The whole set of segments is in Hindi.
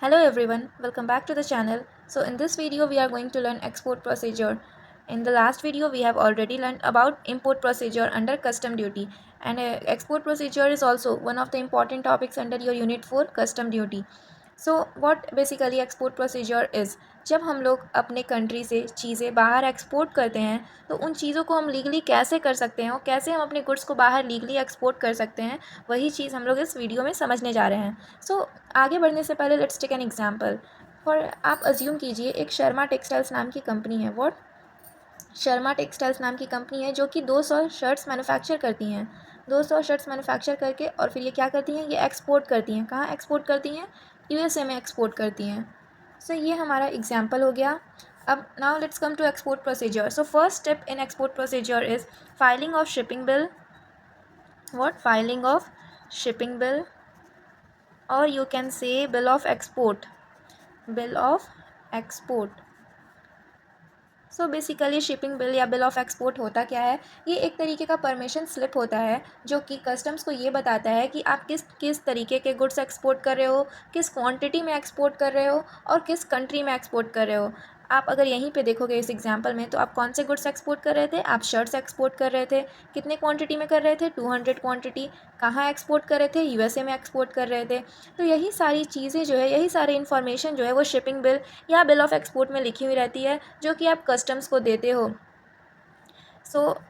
Hello everyone, welcome back to the channel. So in this video we are going to learn export procedure. In the last video we have already learned about import procedure under custom duty, and export procedure is also one of the important topics under your unit 4 custom duty. So what basically export procedure is, जब हम लोग अपने कंट्री से चीज़ें बाहर एक्सपोर्ट करते हैं तो उन चीज़ों को हम लीगली कैसे कर सकते हैं और कैसे हम अपने गुड्स को बाहर लीगली एक्सपोर्ट कर सकते हैं, वही चीज़ हम लोग इस वीडियो में समझने जा रहे हैं. आगे बढ़ने से पहले let's take an example. For आप अज्यूम कीजिए एक शर्मा टेक्सटाइल्स नाम की कंपनी है. व्हाट? शर्मा टेक्सटाइल्स नाम की कंपनी है जो कि 200 शर्ट्स मैन्युफैक्चर करती हैं. 200 शर्ट्स मैन्युफैक्चर करके और फिर ये क्या करती हैं, ये एक्सपोर्ट करती हैं. कहाँ एक्सपोर्ट करती हैं? यूएसए में एक्सपोर्ट करती हैं. ये हमारा एग्जाम्पल हो गया. अब now let's come to export procedure. First step in export procedure is filing of shipping bill. What? Filing of shipping bill, और you can say bill of export. Bill of export. Basically shipping bill या बिल ऑफ एक्सपोर्ट होता क्या है? ये एक तरीके का परमिशन स्लिप होता है जो कि कस्टम्स को ये बताता है कि आप किस किस तरीके के गुड्स एक्सपोर्ट कर रहे हो, किस क्वांटिटी में एक्सपोर्ट कर रहे हो और किस कंट्री में एक्सपोर्ट कर रहे हो. आप अगर यहीं पे देखोगे इस एग्जांपल में, तो आप कौन से गुड्स एक्सपोर्ट कर रहे थे? आप शर्ट्स एक्सपोर्ट कर रहे थे. कितने क्वांटिटी में कर रहे थे? 200 क्वांटिटी. कहाँ एक्सपोर्ट कर रहे थे? यूएसए में एक्सपोर्ट कर रहे थे. तो यही सारी चीज़ें जो है, यही सारी इन्फॉर्मेशन जो है वो शिपिंग बिल या बिल ऑफ एक्सपोर्ट में लिखी हुई रहती है जो कि आप कस्टम्स को देते हो.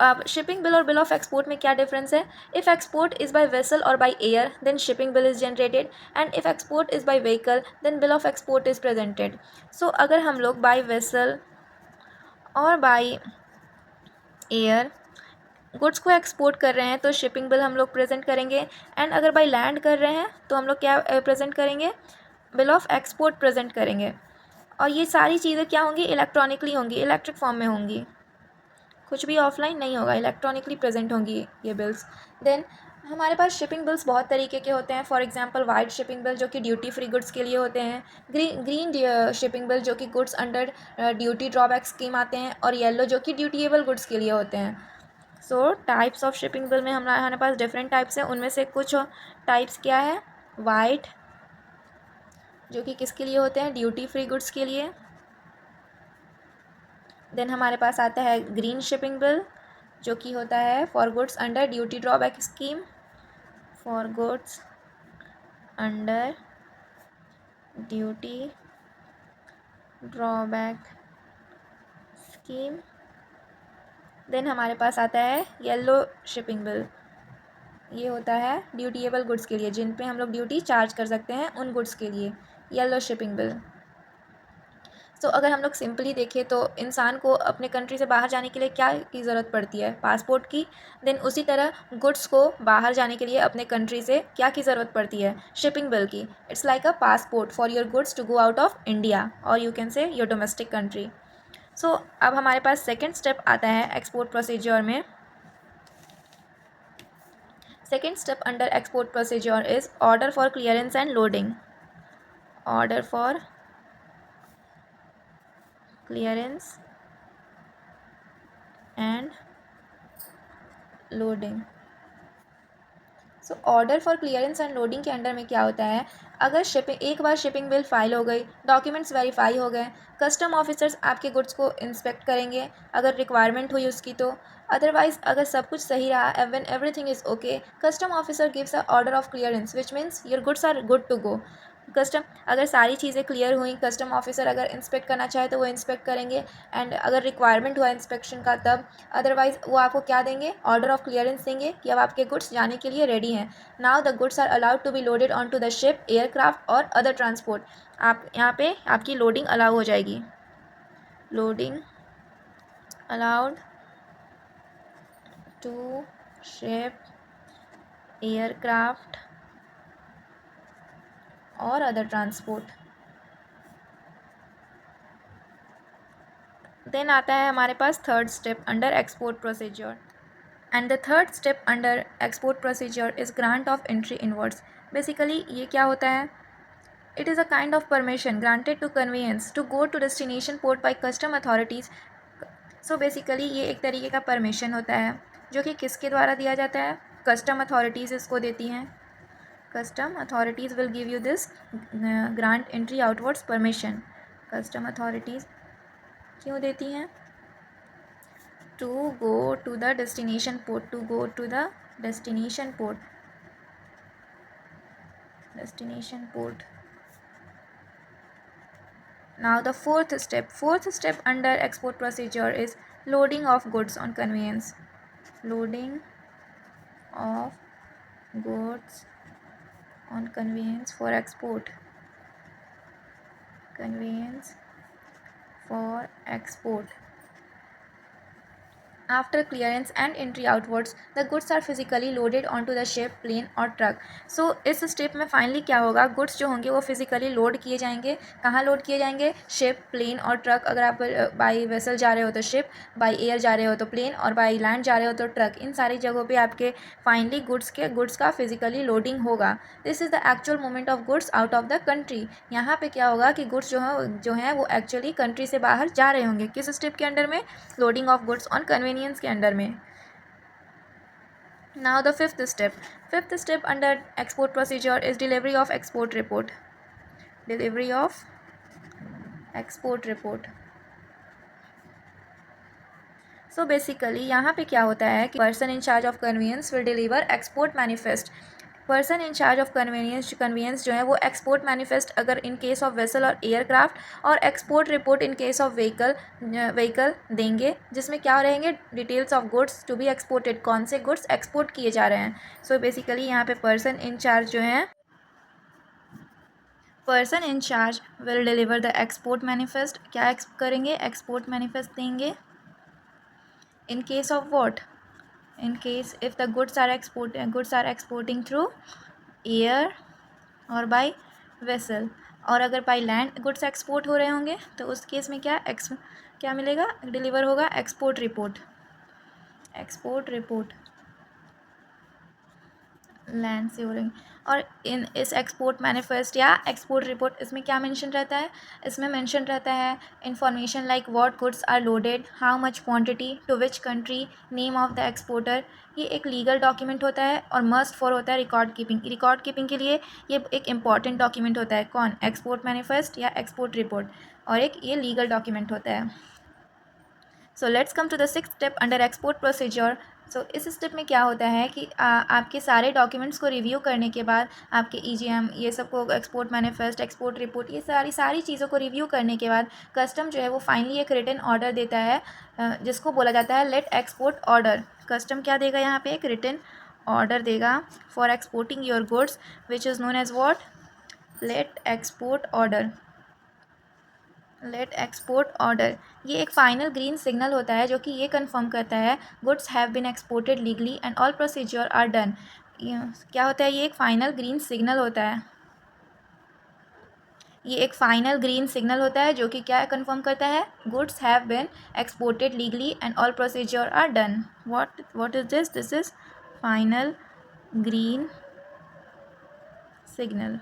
अब शिपिंग बिल और बिल ऑफ एक्सपोर्ट में क्या डिफरेंस है? If export is by vessel और by air then shipping bill is generated, and if export is by vehicle then bill of export is presented. अगर हम लोग बाय वेसल और बाय एयर गुड्स को एक्सपोर्ट कर रहे हैं तो शिपिंग बिल हम लोग प्रेजेंट करेंगे, एंड अगर बाय लैंड कर रहे हैं तो हम लोग क्या प्रेजेंट करेंगे? बिल ऑफ एक्सपोर्ट प्रेजेंट करेंगे. और ये सारी चीज़ें क्या होंगी? इलेक्ट्रॉनिकली होंगी, इलेक्ट्रिक फॉर्म में होंगी. कुछ भी ऑफलाइन नहीं होगा, इलेक्ट्रॉनिकली प्रेजेंट होंगी ये बिल्स. देन हमारे पास शिपिंग बिल्स बहुत तरीके के होते हैं. For example white shipping bill जो कि ड्यूटी फ्री गुड्स के लिए होते हैं. ग्रीन शिपिंग बिल जो कि goods under duty drawback scheme आते हैं, और येलो जो कि ड्यूटीएबल गुड्स के लिए होते हैं. टाइप्स ऑफ शिपिंग बिल में हमारे पास डिफरेंट टाइप्स हैं. उनमें से कुछ टाइप्स क्या है? वाइट जो कि किसके लिए होते हैं? ड्यूटी फ्री गुड्स के लिए. देन हमारे पास आता है ग्रीन शिपिंग बिल जो कि होता है for goods under duty drawback scheme. For goods under duty drawback scheme. Then हमारे पास आता है येलो शिपिंग बिल. ये होता है ड्यूटीएबल गुड्स के लिए, जिन पे हम लोग ड्यूटी चार्ज कर सकते हैं उन गुड्स के लिए. Yellow shipping bill. अगर हम लोग सिंपली देखें तो इंसान को अपने कंट्री से बाहर जाने के लिए क्या की ज़रूरत पड़ती है? पासपोर्ट की. देन उसी तरह गुड्स को बाहर जाने के लिए अपने कंट्री से क्या की ज़रूरत पड़ती है? शिपिंग बिल की. It's like a passport for your goods to go out of India, और you can say your domestic country. अब हमारे पास सेकेंड स्टेप आता है एक्सपोर्ट प्रोसीजर में. Second step under export procedure is order for clearance and loading. Order for clearance and loading. Order for clearance and loading के अंडर में क्या होता है? अगर शिपिंग एक बार शिपिंग बिल फाइल हो गई, डॉक्यूमेंट्स वेरीफाई हो गए, कस्टम ऑफिसर्स आपके गुड्स को इंस्पेक्ट करेंगे अगर रिक्वायरमेंट हुई उसकी तो. अदरवाइज अगर सब कुछ सही रहा, when everything is okay, custom officer gives a order of clearance which means your goods are good to go. Custom अगर सारी चीज़ें क्लियर हुई, कस्टम ऑफिसर अगर इंस्पेक्ट करना चाहे तो वो इंस्पेक्ट करेंगे, एंड अगर रिक्वायरमेंट हुआ इंस्पेक्शन का तब. अदरवाइज़ वो आपको क्या देंगे? ऑर्डर ऑफ क्लियरेंस देंगे कि अब आपके गुड्स जाने के लिए रेडी हैं. Now the goods are allowed to be loaded on to the ship, aircraft और अदर ट्रांसपोर्ट. आप यहाँ पे आपकी लोडिंग अलाउ हो जाएगी. Loading allowed to ship, aircraft और अदर ट्रांसपोर्ट. देन आता है हमारे पास third step under export procedure. And the third step under export procedure is grant of entry inwards. Basically ये क्या होता है? It is a kind of permission granted to convenience to go to destination port by custom authorities. Basically ये एक तरीके का परमिशन होता है जो कि किसके द्वारा दिया जाता है? कस्टम अथॉरिटीज़ इसको देती हैं. Custom authorities will give you this grant entry outwards permission. Custom authorities क्यों देती हैं? To go to the destination port, to go to the destination port, destination port. Now the fourth step under export procedure is loading of goods on conveyance. Loading of goods on conveyance for export. Conveyance for export. After clearance and entry outwards, the goods are physically loaded onto the ship, plane और ट्रक। सो इस स्टेप में फाइनली क्या होगा, गुड्स जो होंगे वो फिजिकली लोड किए जाएंगे। कहाँ लोड किए जाएंगे? शिप, प्लेन और ट्रक। अगर आप बाई वेसल जा रहे हो तो शिप, बाई एयर जा रहे हो तो प्लेन और बाई लैंड जा रहे हो तो ट्रक। इन सारी जगहों पे आपके फाइनली गुड्स का फिजिकली लोडिंग होगा। This is the actual movement of goods out of the country. यहाँ पे क्या होगा कि गुड्स जो हैं वो एक्चुअली कंट्री से बाहर जा रहे होंगे। किस स्टेप के अंडर में? Loading of goods on convenience के अंडर में। Now the fifth step under export procedure is delivery of export report. Delivery of export report. So basically यहाँ पे क्या होता है कि person in charge of convenience will deliver export manifest. Person in charge of convenience जो है वो एक्सपोर्ट मैनिफेस्ट अगर इन केस ऑफ वेसल और एयरक्राफ्ट, और export report in case of vehicle देंगे, जिसमें क्या रहेंगे? Details of goods to be exported, कौन से गुड्स एक्सपोर्ट किए जा रहे हैं। सो बेसिकली यहाँ पे पर्सन इन चार्ज जो है, person in charge will deliver the export manifest. क्या करेंगे? एक्सपोर्ट मैनिफेस्ट देंगे। In case of what? In case if the goods are exporting through air और by vessel, और अगर by land goods एक्सपोर्ट हो रहे होंगे तो उस केस में क्या मिलेगा? डिलीवर होगा export report. Export report land से हो रही। और इस एक्सपोर्ट मैनिफेस्ट या एक्सपोर्ट रिपोर्ट, इसमें क्या मेंशन रहता है? इसमें मेंशन रहता है information like what goods are loaded, how much quantity, to which country, name of the exporter. ये एक लीगल डॉक्यूमेंट होता है और मस्ट फॉर होता है रिकॉर्ड कीपिंग के लिए ये एक इंपॉर्टेंट डॉक्यूमेंट होता है। कौन? एक्सपोर्ट मैनिफेस्ट या एक्सपोर्ट रिपोर्ट, और एक ये लीगल डॉक्यूमेंट होता है। So let's come to the sixth step under export procedure. सो इस स्टेप में क्या होता है कि आपके सारे डॉक्यूमेंट्स को रिव्यू करने के बाद, आपके EGM ये सब को, एक्सपोर्ट मैनिफेस्ट, एक्सपोर्ट रिपोर्ट, ये सारी चीज़ों को रिव्यू करने के बाद कस्टम जो है वो फाइनली एक रिटन ऑर्डर देता है, जिसको बोला जाता है लेट एक्सपोर्ट ऑर्डर। कस्टम क्या देगा यहाँ पे? एक रिटन ऑर्डर देगा for exporting your goods which is known as what? Let export order. Let export order ये एक फाइनल ग्रीन सिग्नल होता है जो कि ये कंफर्म करता है goods have been exported legally and all procedure are done. क्या होता है? ये एक फाइनल ग्रीन सिग्नल होता है। ये एक फाइनल ग्रीन सिग्नल होता है जो कि क्या कंफर्म करता है? Goods have been exported legally and all procedure are done. What is this? This is final green signal.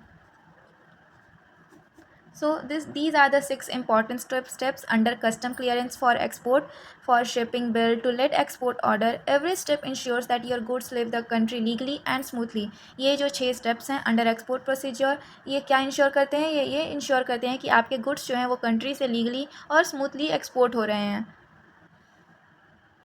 So these are the 6 important steps under custom clearance for export, for shipping bill to let export order. Every step ensures that your goods leave the country legally and smoothly. ये जो 6 steps हैं under export procedure, ये क्या इंश्योर करते हैं? ये इंश्योर करते हैं कि आपके गुड्स जो हैं वो कंट्री से लीगली और स्मूथली एक्सपोर्ट हो रहे हैं।